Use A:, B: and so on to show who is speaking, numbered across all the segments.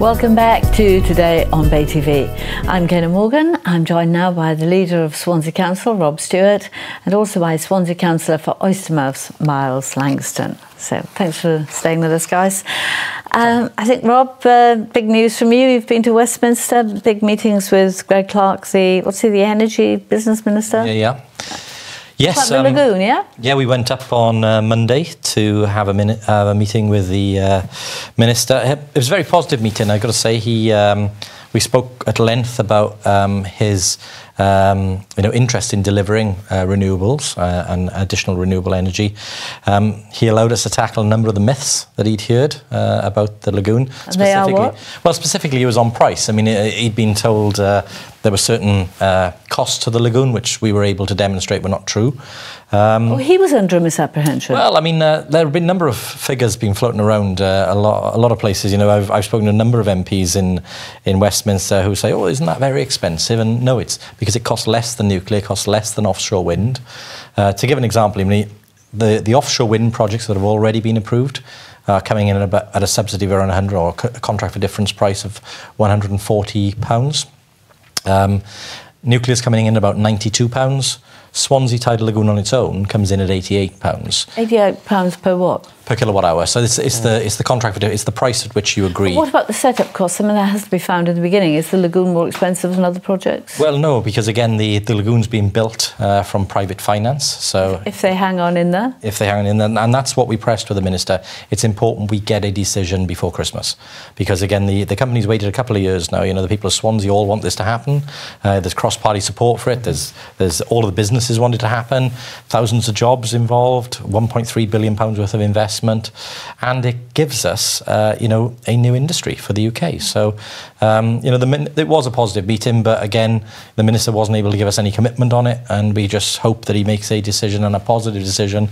A: Welcome back to Today on Bay TV. I'm Kenna Morgan. I'm joined now by the leader of Swansea Council, Rob Stewart, and also by Swansea Councillor for Oystermouth, Miles Langstone. So thanks for staying with us, guys. I think, Rob, big news from you. You've been to Westminster, big meetings with Greg Clark, the Energy Business Minister?
B: Yeah. Yes,
A: the Lagoon, yeah?
B: Yeah, we went up on Monday to have a meeting with the Minister. It was a very positive meeting, I've got to say. We spoke at length about his interest in delivering renewables and additional renewable energy. He allowed us to tackle a number of the myths that he'd heard about the lagoon.
A: And they are what?
B: Well, specifically, it was on price. I mean, he'd been told there were certain costs to the lagoon, which we were able to demonstrate were not true.
A: He was under a misapprehension.
B: Well, I mean, there have been a number of figures being floating around a lot of places. You know, I've spoken to a number of MPs in Westminster who say, "Oh, isn't that very expensive?" And no, it's because it costs less than nuclear, costs less than offshore wind. To give an example, I mean, the offshore wind projects that have already been approved are coming in at a subsidy of around 100, or a contract for difference price of £140. Nuclear's coming in at about £92. Swansea Tidal Lagoon on its own comes in at £88.
A: £88 per what?
B: Per kilowatt hour. So it's the contract, it's the price at which you agree.
A: But what about the setup costs? I mean, that has to be found in the beginning. Is the lagoon more expensive than other projects?
B: Well, no, because again, the lagoon's being built from private finance. So
A: if they hang on in there?
B: If they hang on in there, and that's what we pressed with the Minister. It's important we get a decision before Christmas, because again, the company's waited a couple of years now. You know, the people of Swansea all want this to happen. There's cross-party support for it. There's all of the businesses want it to happen. Thousands of jobs involved. £1.3 billion worth of investment. And it gives us, a new industry for the UK. So, it was a positive meeting, but again, the Minister wasn't able to give us any commitment on it, and we just hope that he makes a decision, and a positive decision,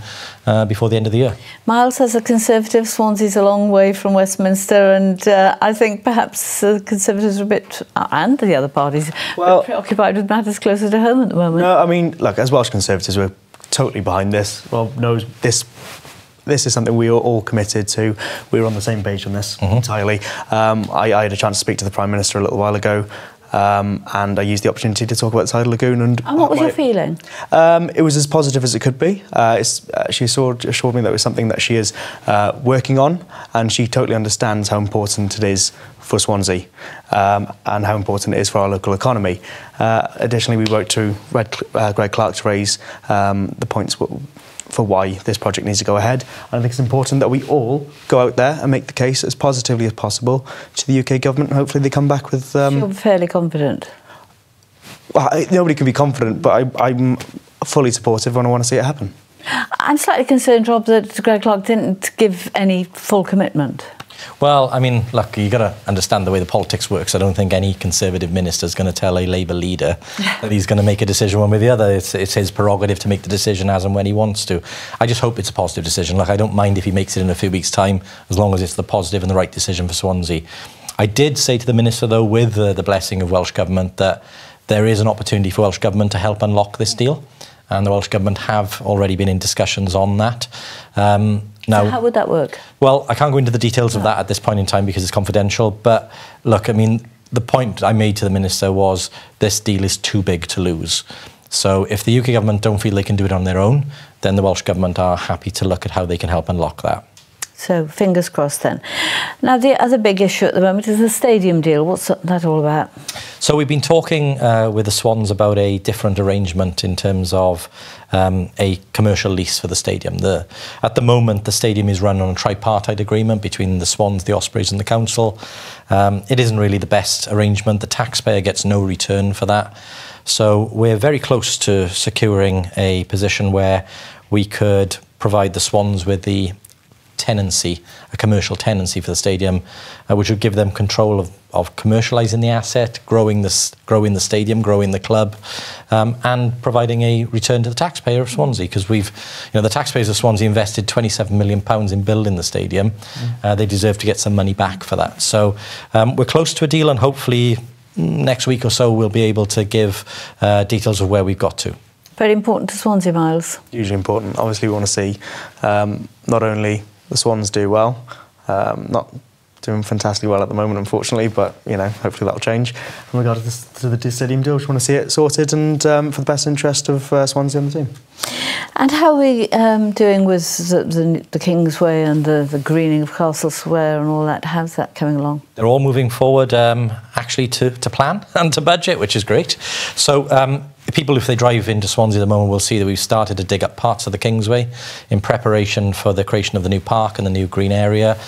B: before the end of the year.
A: Miles, as a Conservative, Swansea's a long way from Westminster, and I think perhaps the Conservatives are a bit, and the other parties, preoccupied with matters closer to home at the moment.
C: No, I mean, look, as Welsh Conservatives, we're totally behind this. Rob knows this. This is something we are all committed to. We were on the same page on this entirely. I had a chance to speak to the Prime Minister a little while ago, and I used the opportunity to talk about the Tidal Lagoon. And
A: what was your feeling?
C: It was as positive as it could be. She assured me that it was something that she is working on, and she totally understands how important it is for Swansea, and how important it is for our local economy. Additionally, we wrote to Greg Clark to raise the points for why this project needs to go ahead. And I think it's important that we all go out there and make the case as positively as possible to the UK government, and hopefully they come back with...
A: You're fairly confident?
C: Well, nobody can be confident, but I'm fully supportive and I want to see it happen.
A: I'm slightly concerned, Rob, that Greg Clark didn't give any full commitment.
B: Well, I mean, look, you've got to understand the way the politics works. I don't think any Conservative minister is going to tell a Labour leader that he's going to make a decision one way or the other. It's his prerogative to make the decision as and when he wants to. I just hope it's a positive decision. Look, I don't mind if he makes it in a few weeks' time, as long as it's the positive and the right decision for Swansea. I did say to the Minister, though, with the blessing of Welsh Government, that there is an opportunity for Welsh Government to help unlock this deal. And the Welsh Government have already been in discussions on that. Now,
A: so how would that work?
B: Well, I can't go into the details of that at this point in time because it's confidential. But look, I mean, the point I made to the Minister was this deal is too big to lose. So if the UK government don't feel they can do it on their own, then the Welsh Government are happy to look at how they can help unlock that.
A: So fingers crossed then. Now, the other big issue at the moment is the stadium deal. What's that all about?
B: So we've been talking with the Swans about a different arrangement in terms of a commercial lease for the stadium. At the moment, the stadium is run on a tripartite agreement between the Swans, the Ospreys and the council. It isn't really the best arrangement. The taxpayer gets no return for that. So we're very close to securing a position where we could provide the Swans with the tenancy, a commercial tenancy for the stadium, which would give them control of commercialising the asset, growing the stadium, growing the club, and providing a return to the taxpayer of Swansea, because the taxpayers of Swansea invested £27 million in building the stadium. They deserve to get some money back for that. So we're close to a deal, and hopefully next week or so we'll be able to give details of where we've got to.
A: Very important to Swansea, Miles. Hugely
C: important. Obviously we want to see not only the Swans do well, not doing fantastically well at the moment, unfortunately, but, you know, hopefully that'll change. In regard to the stadium deal, we just want to see it sorted and for the best interest of Swansea and the team.
A: And how are we doing with the Kingsway and the greening of Castle Square and all that? How's that coming along?
B: They're all moving forward, actually, to plan and to budget, which is great. So people, if they drive into Swansea at the moment, will see that we've started to dig up parts of the Kingsway in preparation for the creation of the new park and the new green area.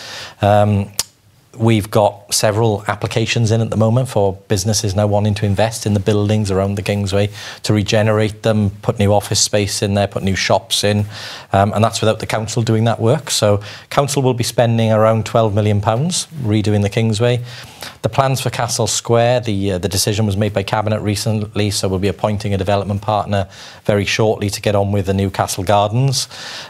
B: We've got several applications in at the moment for businesses now wanting to invest in the buildings around the Kingsway to regenerate them, put new office space in there, put new shops in, and that's without the council doing that work. So council will be spending around £12 million redoing the Kingsway. The plans for Castle Square, the decision was made by Cabinet recently, so we'll be appointing a development partner very shortly to get on with the new Castle Gardens.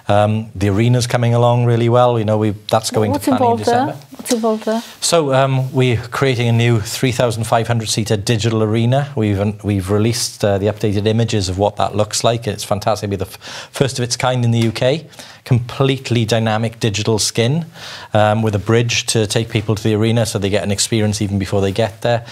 B: The arena's coming along really well. You know, that's going to planning in December.
A: What's involved there?
B: So we're creating a new 3,500-seater digital arena. We've released the updated images of what that looks like. It's fantastic. It'll be the first of its kind in the UK. Completely dynamic digital skin with a bridge to take people to the arena so they get an experience even before they get there.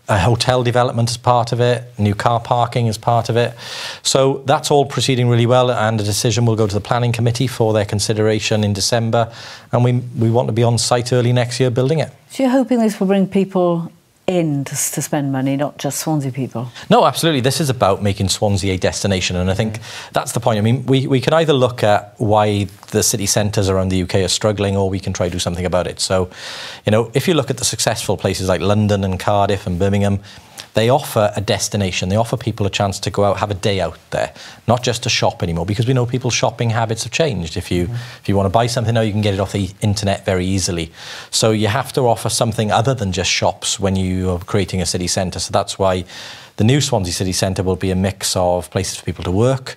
B: A hotel development is part of it, new car parking is part of it. So that's all proceeding really well, and a decision will go to the planning committee for their consideration in December, and we want to be on site early next year building it.
A: So you're hoping this will bring people in to spend money, not just Swansea people?
B: No, absolutely. This is about making Swansea a destination, and I think that's the point. I mean, we can either look at why the city centres around the UK are struggling, or we can try to do something about it. So, you know, if you look at the successful places like London and Cardiff and Birmingham, they offer a destination. They offer people a chance to go out, have a day out there, not just to shop anymore, because we know people's shopping habits have changed. If you want to buy something now, you can get it off the internet very easily. So you have to offer something other than just shops when you are creating a city centre. So that's why the new Swansea City Centre will be a mix of places for people to work,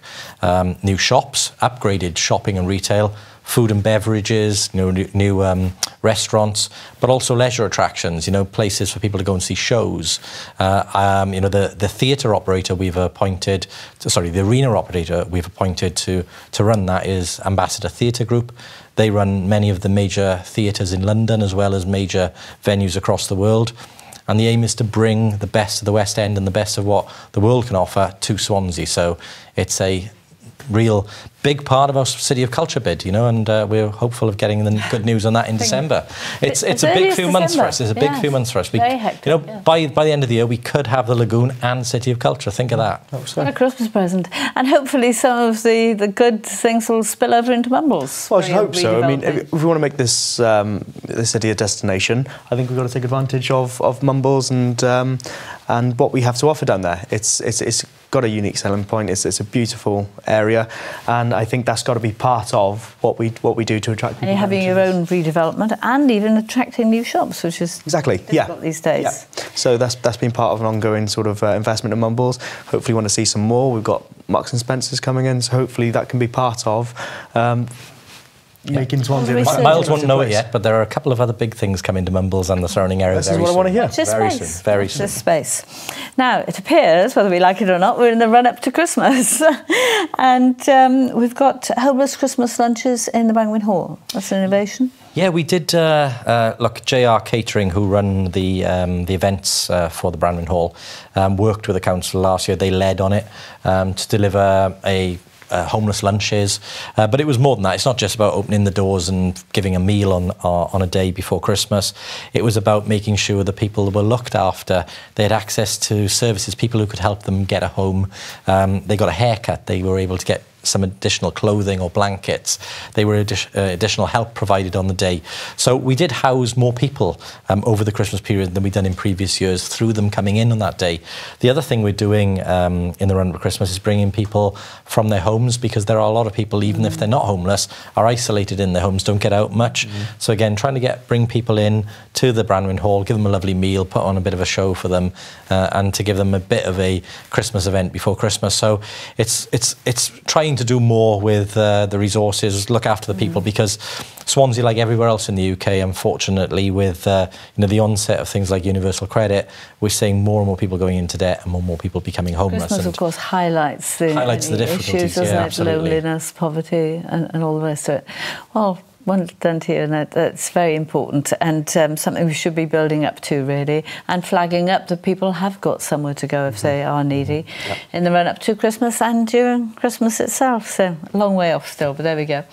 B: new shops, upgraded shopping and retail, food and beverages, new restaurants, but also leisure attractions, you know, places for people to go and see shows. You know, the theatre operator we've appointed, the arena operator we've appointed to run that is Ambassador Theatre Group. They run many of the major theatres in London as well as major venues across the world. And the aim is to bring the best of the West End and the best of what the world can offer to Swansea. So it's a real big part of our City of Culture bid, you know, and we're hopeful of getting the good news on that in December. It's a big few months for us. It's a big few months for us.
A: Very hectic,
B: you know, by the end of the year, we could have the Lagoon and City of Culture. Think of that.
A: What a Christmas present. And hopefully some of the good things will spill over into Mumbles.
C: Well, I should hope so. I mean, if we want to make this this city a destination, I think we've got to take advantage of Mumbles and what we have to offer down there. It's got a unique selling point. It's a beautiful area, and I think that's got to be part of what we do to attract people.
A: And you're having your own redevelopment and even attracting new shops, which is difficult these days.
C: Yeah. So that's been part of an ongoing sort of investment in Mumbles. Hopefully, we want to see some more. We've got Marks and Spencer's coming in, so hopefully that can be part of. Making Swansea.
B: Miles won't know it yet, but there are a couple of other big things coming to Mumbles and the surrounding area.
C: This is what I want to hear.
B: Very soon. Very soon.
A: Just space. Now, it appears, whether we like it or not, we're in the run-up to Christmas. And we've got homeless Christmas lunches in the Brangwyn Hall. That's an innovation. Yeah,
B: we did. Look, JR Catering, who run the events for the Brangwyn Hall, worked with the council last year. They led on it to deliver homeless lunches, but it was more than that. It's not just about opening the doors and giving a meal on a day before Christmas. It was about making sure the people were looked after. They had access to services, people who could help them get a home. They got a haircut. They were able to get some additional clothing or blankets. They were additional help provided on the day. So we did house more people over the Christmas period than we'd done in previous years through them coming in on that day. The other thing we're doing in the run-up to Christmas is bringing people from their homes, because there are a lot of people, even if they're not homeless, are isolated in their homes, don't get out much. So again, trying to bring people in to the Brangwyn Hall, give them a lovely meal, put on a bit of a show for them, and to give them a bit of a Christmas event before Christmas. So it's trying to do more with the resources, look after the people, because Swansea, like everywhere else in the UK, unfortunately, with the onset of things like universal credit, we're seeing more and more people going into debt and more and more people becoming homeless.
A: Christmas, of course, highlights the
B: difficulties,
A: issues, doesn't it? Loneliness, poverty, and all the rest of it. Well, Well done to you, and that's very important, and something we should be building up to, really, and flagging up that people have got somewhere to go if they are needy in the run-up to Christmas and during Christmas itself. So a long way off still, but there we go.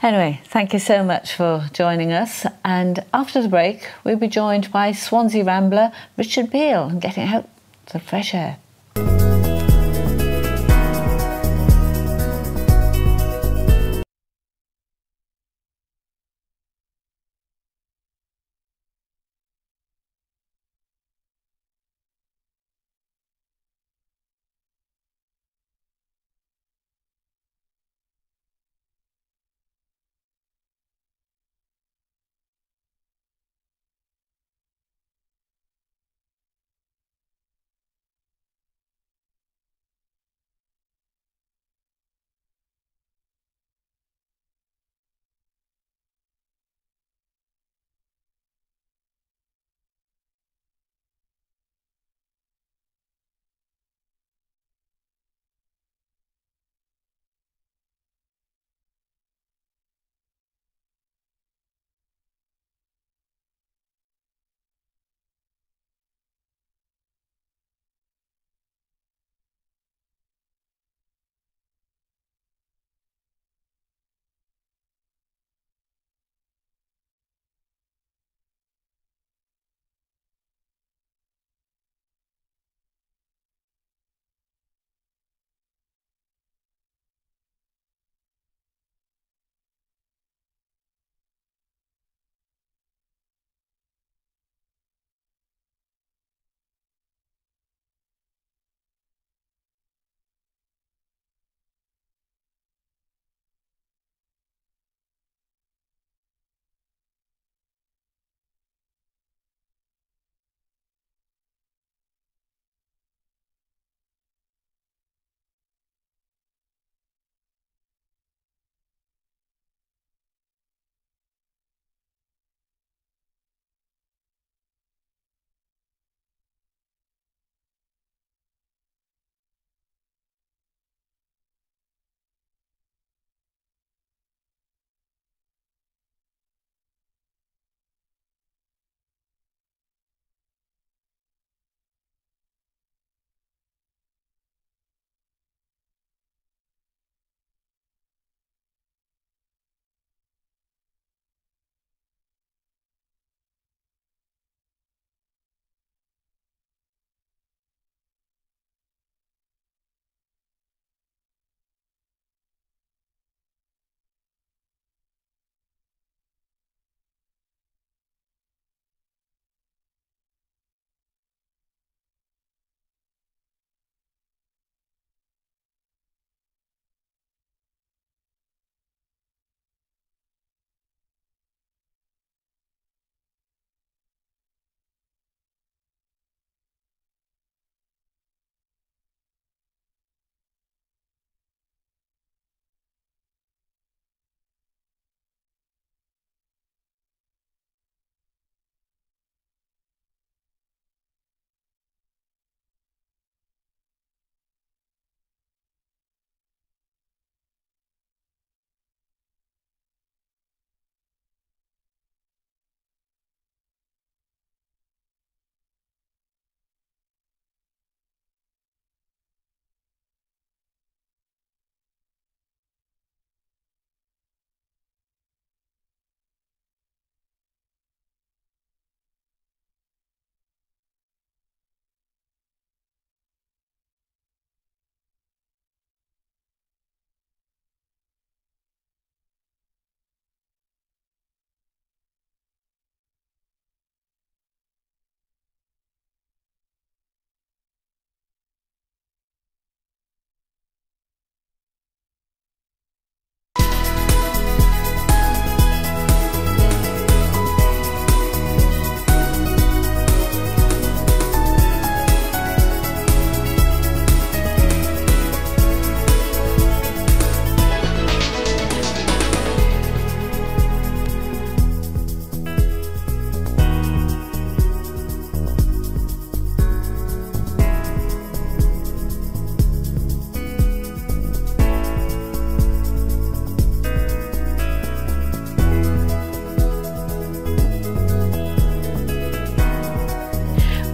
A: Anyway, thank you so much for joining us, and after the break we'll be joined by Swansea Rambler Richard Beale and getting out the fresh air.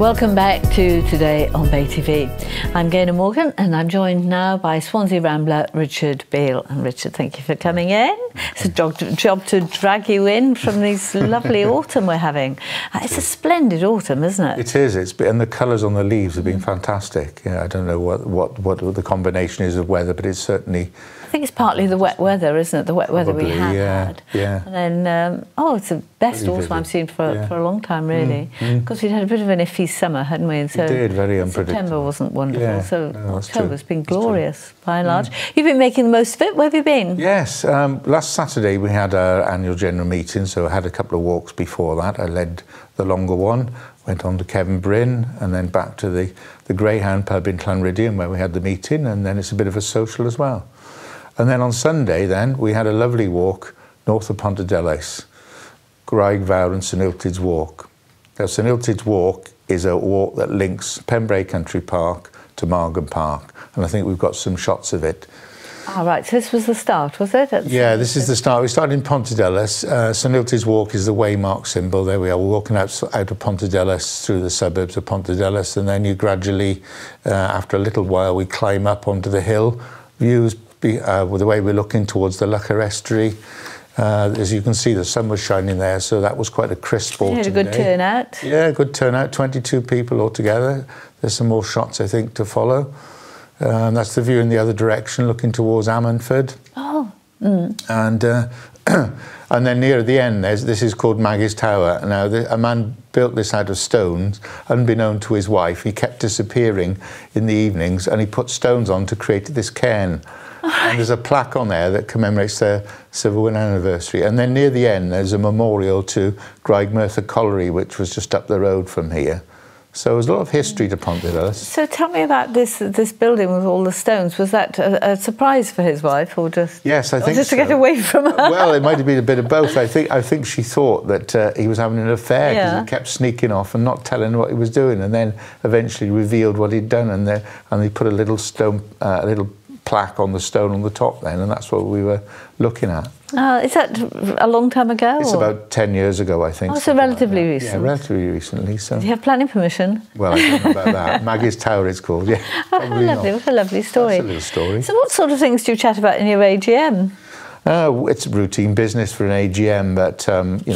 A: Welcome back to Today on Bay TV. I'm Gaynor Morgan and I'm joined now by Swansea Rambler Richard Beale. And Richard, thank you for coming in. It's a job to drag you in from this lovely autumn we're having. It's a splendid autumn, isn't it?
D: It is. And the colours on the leaves have been fantastic. Yeah, I don't know what the combination is of weather, but it's certainly...
A: I think it's partly the wet weather, isn't it? The wet weather we have had.
D: Yeah.
A: And then, it's the best autumn I've seen for a long time, really. Because we'd had a bit of an iffy summer, hadn't we? And so
D: we did, very unpredictable.
A: September wasn't wonderful, so
D: no,
A: October's been glorious, by and large. You've been making the most of it. Where have you been?
D: Yes, last Saturday we had our annual general meeting, so I had a couple of walks before that. I led the longer one, went on to Kevin Bryn, and then back to the Greyhound pub in Llanryddion where we had the meeting, and then it's a bit of a social as well. And then on Sunday, we had a lovely walk north of Pontarddulais, Graig Vawr and St Illtyd's Walk. Now, St Illtyd's Walk is a walk that links Pembrey Country Park to Margam Park, and I think we've got some shots of it.
A: Ah, right, so this was the start, was it?
D: Yeah, this is the start. We started in Pontarddulais. St Illtyd's Walk is the waymark symbol. There we are. We're walking out of Pontarddulais through the suburbs of Pontarddulais, and then you gradually, after a little while, we climb up onto the hill. Views with the way we're looking towards the Lucker Estuary. As you can see, the sun was shining there, so that was quite a crisp autumn day.
A: You had a good turnout.
D: Yeah, good turnout, 22 people altogether. There's some more shots, I think, to follow. That's the view in the other direction, looking towards Ammanford.
A: Oh.
D: And then near the end, this is called Maggie's Tower. Now, a man built this out of stones, unbeknown to his wife. He kept disappearing in the evenings, and he put stones on to create this cairn. And there's a plaque on there that commemorates their Civil War anniversary. And then near the end, there's a memorial to Graig Merthyr Colliery, which was just up the road from here. So there's a lot of history to Pontarddulais.
A: So tell me about this building with all the stones. Was that a surprise for his wife, or just?
D: Yes, I think
A: just
D: so.
A: To get away from her.
D: Well, it might have been a bit of both. I think she thought that he was having an affair because he kept sneaking off and not telling her what he was doing, and then eventually revealed what he'd done, and they put a little stone, a little plaque on the stone on the top then, and that's what we were looking at.
A: Is that a long time ago?
D: It's about 10 years ago, I think.
A: Oh, so relatively recent.
D: Yeah, relatively recently. So.
A: Do you have planning permission?
D: Well, I don't know about that. Maggie's Tower it's called, yeah.
A: Lovely, what a lovely story.
D: That's a little story.
A: So what sort of things do you chat about in your AGM?
D: It's routine business for an AGM, but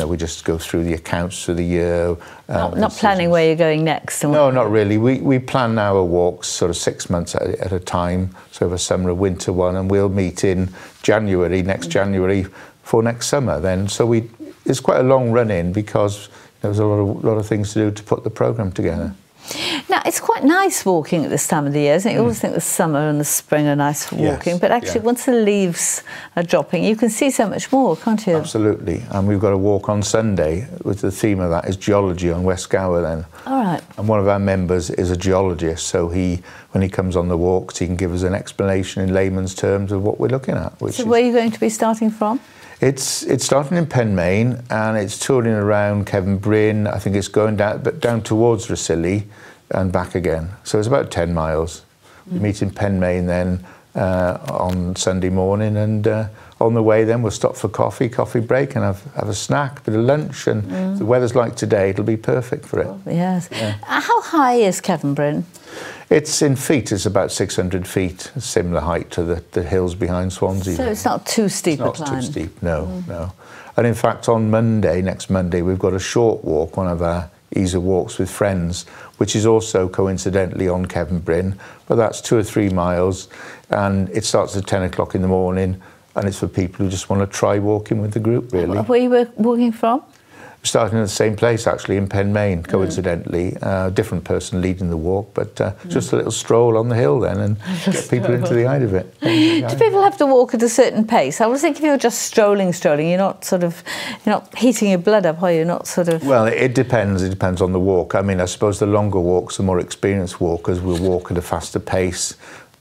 D: we just go through the accounts for the year.
A: Not planning where you're going next?
D: No, not really. We plan our walks sort of 6 months at a time, so we have a summer, a winter one, and we'll meet in January, next January, for next summer then. So it's quite a long run in because there's a lot of things to do to put the programme together.
A: Now, it's quite nice walking at this time of the year, isn't it? You always think the summer and the spring are nice for walking, but actually once the leaves are dropping, you can see so much more, can't you?
D: Absolutely. And we've got a walk on Sunday with the theme of that is geology on West Gower then.
A: All right. And
D: one of our members is a geologist, so when he comes on the walks, he can give us an explanation in layman's terms of what we're looking at.
A: So where are you going to be starting from?
D: It's starting in Penmain and it's touring around Kevin Bryn. I think it's going down towards Rossilly and back again. So it's about 10 miles. We meet in Penmain then on Sunday morning, and on the way then we'll stop for coffee break and have a snack, a bit of lunch, and if the weather's like today, it'll be perfect for it.
A: Oh, yes. Yeah. How high is Kevin Bryn?
D: It's in feet, it's about 600 feet, similar height to the hills behind Swansea.
A: So it's not too steep a climb?
D: It's not too steep, no. And in fact, on next Monday, we've got a short walk, one of our easier walks with friends, which is also coincidentally on Kevin Bryn, but that's 2 or 3 miles, and it starts at 10 o'clock in the morning, and it's for people who just want to try walking with the group, really.
A: Where you were walking from?
D: Starting at the same place, actually, in Penmain, coincidentally. Different person leading the walk, but just a little stroll on the hill then and get people into the eye of it.
A: Do people have to walk at a certain pace? I was thinking if you're just strolling, you're not heating your blood up, are you? Not sort of...
D: Well, it depends. It depends on the walk. I mean, I suppose the longer walks, the more experienced walkers will walk at a faster pace,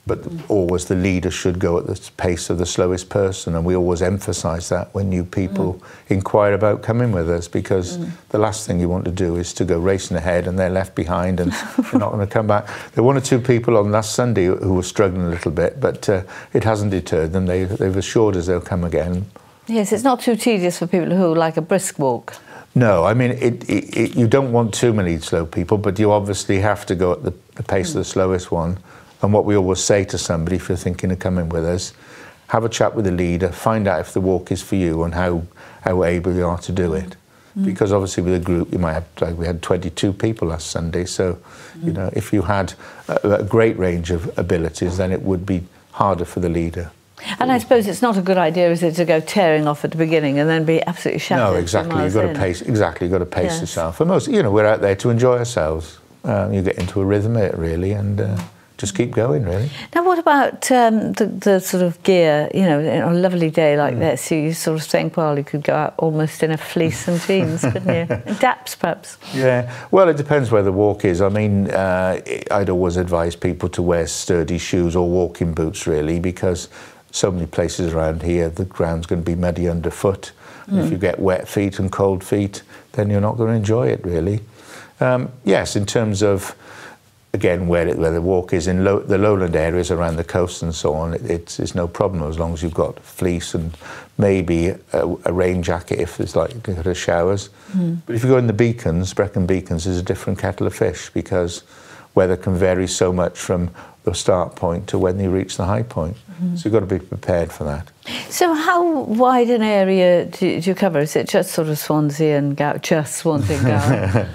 D: but always the leader should go at the pace of the slowest person, and we always emphasise that when new people inquire about coming with us, because the last thing you want to do is to go racing ahead and they're left behind and they're not going to come back. There were 1 or 2 people on last Sunday who were struggling a little bit, but it hasn't deterred them. They've assured us they'll come again.
A: Yes, it's not too tedious for people who like a brisk walk.
D: No, I mean, you don't want too many slow people, but you obviously have to go at the pace of the slowest one. And what we always say to somebody, if you're thinking of coming with us, have a chat with the leader, find out if the walk is for you and how able you are to do it. Because obviously with a group, you might have, like we had 22 people last Sunday, so, you know, if you had a great range of abilities, then it would be harder for the leader.
A: And I suppose it's not a good idea, is it, to go tearing off at the beginning and then be absolutely shattered?
D: No, exactly. You've got to pace. Exactly, you've got to pace yourself. And most, you know, we're out there to enjoy ourselves. You get into a rhythm of it, really, and just keep going, really.
A: Now, what about the sort of gear? You know, on a lovely day like this, you sort of think, well, you could go out almost in a fleece and jeans, couldn't you? And daps, perhaps.
D: Yeah. Well, it depends where the walk is. I mean, I'd always advise people to wear sturdy shoes or walking boots, really, because so many places around here, the ground's going to be muddy underfoot. If you get wet feet and cold feet, then you're not going to enjoy it, really. Yes, in terms of, again, where the walk is, in the lowland areas around the coast and so on, it's no problem as long as you've got fleece and maybe a rain jacket if there's likelihood of showers. But if you go in the beacons, Brecon Beacons is a different kettle of fish because weather can vary so much from the start point to when you reach the high point. So you've got to be prepared for that.
A: So how wide an area do you cover? Is it just sort of Swansea and Gower? Just Swansea and Gower?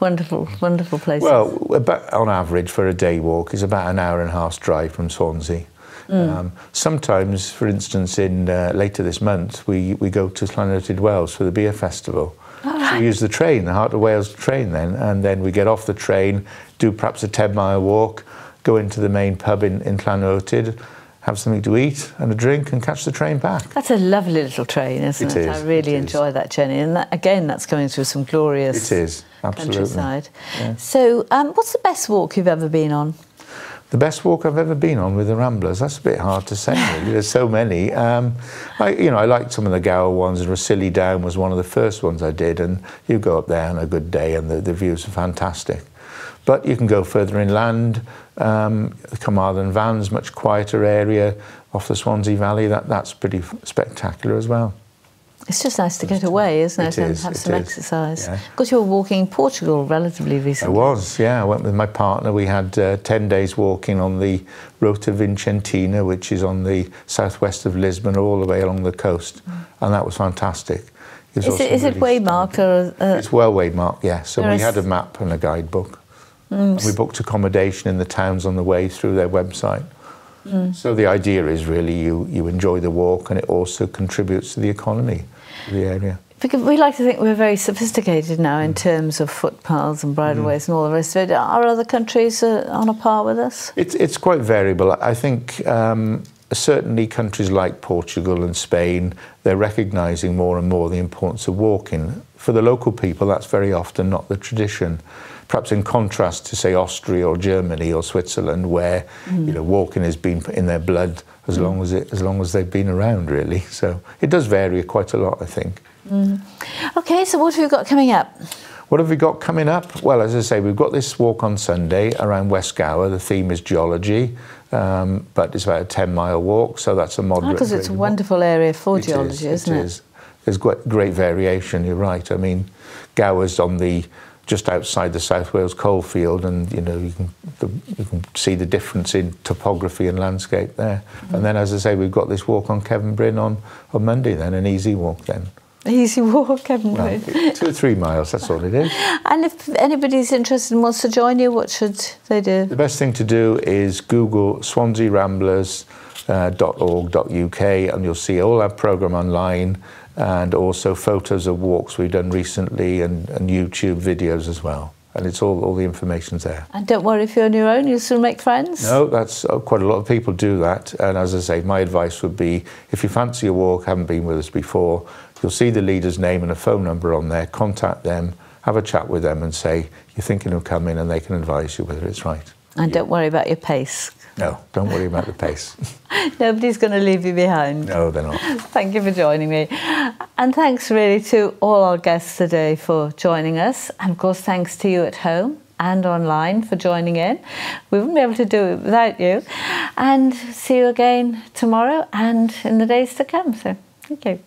A: Wonderful, wonderful places.
D: Well, about, on average for a day walk is about an hour and a half drive from Swansea. Sometimes, for instance, in later this month, we go to Llanrydid Wells for the beer festival. So we use the train, the Heart of Wales train then, and then we get off the train, do perhaps a 10-mile walk, go into the main pub in Llanrydid, have something to eat and a drink and catch the train back.
A: That's a lovely little train, isn't it? I really enjoy that journey. And that, again, that's coming through some glorious countryside. Yeah. So what's the best walk you've ever been on?
D: The best walk I've ever been on with the Ramblers? That's a bit hard to say, really. There's so many. I liked some of the Gower ones, and Rossilly Down was one of the first ones I did, and you go up there on a good day and the views are fantastic. But you can go further inland, Carmarthen Vans, much quieter area off the Swansea Valley. That's pretty spectacular as well.
A: It's just nice to get away, isn't it? And have some exercise. Because you were walking in Portugal relatively recently. I
D: was, yeah. I went with my partner. We had 10 days walking on the Rota Vincentina, which is on the southwest of Lisbon, all the way along the coast. And that was fantastic.
A: Is it waymarked?
D: It's well waymarked, yes. So we had a map and a guidebook. And we booked accommodation in the towns on the way through their website. So the idea is really you enjoy the walk and it also contributes to the economy of the area.
A: Because we like to think we're very sophisticated now in terms of footpaths and bridleways and all the rest of it. Are other countries on a par with us?
D: It's quite variable. I think certainly countries like Portugal and Spain, they're recognising more and more the importance of walking. For the local people, that's very often not the tradition. Perhaps in contrast to, say, Austria or Germany or Switzerland, where you know, walking has been in their blood as long as they've been around, really. So it does vary quite a lot, I think.
A: Okay, so what have you got coming up?
D: What have we got coming up? Well, as I say, we've got this walk on Sunday around West Gower. The theme is geology, but it's about a 10-mile walk, so that's a moderate.
A: Because it's a wonderful area for geology, isn't it? It is.
D: There's great variation. You're right. I mean, Gower's on just outside the South Wales coalfield, and you know you can see the difference in topography and landscape there. And then, as I say, we've got this walk on Kevin Bryn on Monday. Then an easy walk then.
A: Easy walk, Kevin Bryn. 2
D: or 3 miles. That's all it is.
A: And if anybody's interested and wants to join you, what should they do?
D: The best thing to do is Google swansearamblers.org.uk, and you'll see all our programme online, and also photos of walks we've done recently and YouTube videos as well. And it's all the information's there. And
A: don't worry if you're on your own, you'll still make friends?
D: No, that's quite a lot of people do that. And as I say, my advice would be, if you fancy a walk, haven't been with us before, you'll see the leader's name and a phone number on there, contact them, have a chat with them and say, you're thinking of coming, and they can advise you whether it's right.
A: And don't worry about your pace.
D: No, don't worry about the pace.
A: Nobody's going to leave you behind.
D: No, they're not.
A: Thank you for joining me. And thanks really to all our guests today for joining us. And of course, thanks to you at home and online for joining in. We wouldn't be able to do it without you. And see you again tomorrow and in the days to come. So, thank you.